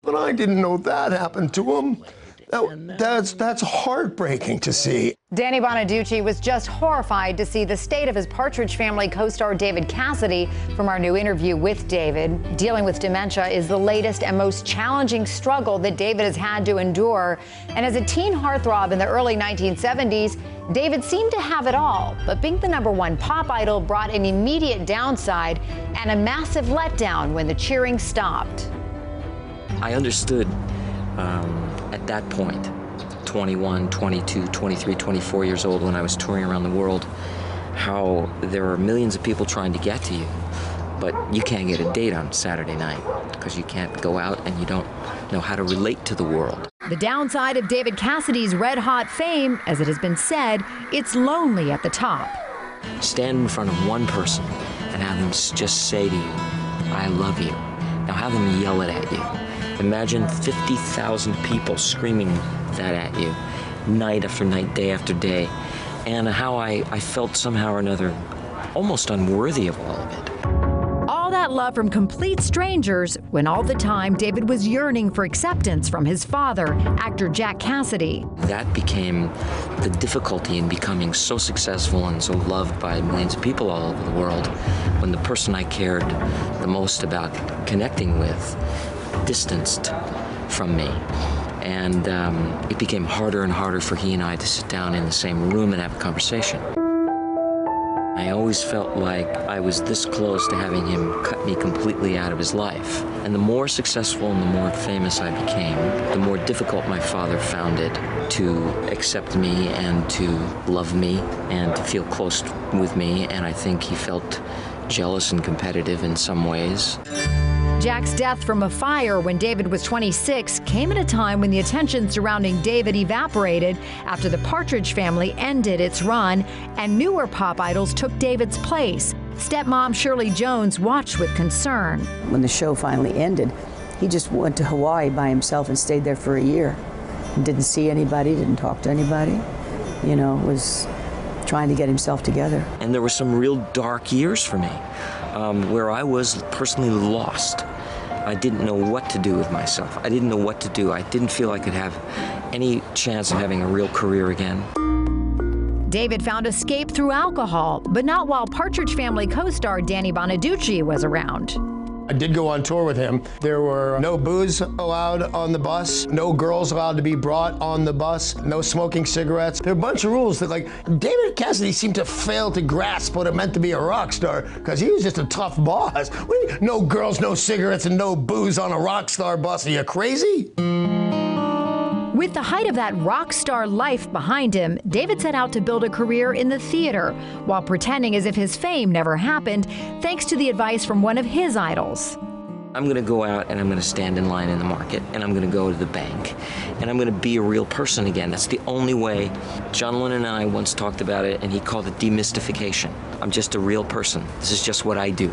But I didn't know that happened to him. That's heartbreaking to see. Danny Bonaducci was just horrified to see the state of his Partridge Family co-star David Cassidy. From our new interview with David, dealing with dementia is the latest and most challenging struggle that David has had to endure. And as a teen heartthrob in the early 1970s, David seemed to have it all. But being the #1 pop idol brought an immediate downside and a massive letdown when the cheering stopped. I understood at that point, 21, 22, 23, 24 years old, when I was touring around the world, how there are millions of people trying to get to you, but you can't get a date on Saturday night because you can't go out and you don't know how to relate to the world. The downside of David Cassidy's red-hot fame, as it has been said, it's lonely at the top. Stand in front of one person and have them just say to you, "I love you." Now have them yell it at you. Imagine 50,000 people screaming that at you, night after night, day after day, and how I felt somehow or another almost unworthy of all of it. All that love from complete strangers, when all the time David was yearning for acceptance from his father, actor Jack Cassidy. That became the difficulty in becoming so successful and so loved by millions of people all over the world, when the person I cared the most about connecting with distanced from me. And it became harder and harder for he and I to sit down in the same room and have a conversation. I always felt like I was this close to having him cut me completely out of his life. And the more successful and the more famous I became, the more difficult my father found it to accept me and to love me and to feel close with me. And I think he felt jealous and competitive in some ways. Jack's death from a fire when David was 26 came at a time when the attention surrounding David evaporated after the Partridge Family ended its run and newer pop idols took David's place. Stepmom Shirley Jones watched with concern. When the show finally ended, he just went to Hawaii by himself and stayed there for a year. Didn't see anybody, didn't talk to anybody, you know, was trying to get himself together. And there were some real dark years for me, where I was personally lost. I didn't know what to do with myself. I didn't know what to do. I didn't feel I could have any chance of having a real career again. David found escape through alcohol, but not while Partridge Family co-star Danny Bonaducci was around. I did go on tour with him. There were no booze allowed on the bus, no girls allowed to be brought on the bus, no smoking cigarettes. There were a bunch of rules that, like, David Cassidy seemed to fail to grasp what it meant to be a rock star because he was just a tough boss. No girls, no cigarettes, and no booze on a rock star bus. Are you crazy? With the height of that rock star life behind him, David set out to build a career in the theater while pretending as if his fame never happened, thanks to the advice from one of his idols. I'm going to go out and I'm going to stand in line in the market and I'm going to go to the bank and I'm going to be a real person again. That's the only way. John Lennon and I once talked about it and he called it demystification. I'm just a real person. This is just what I do.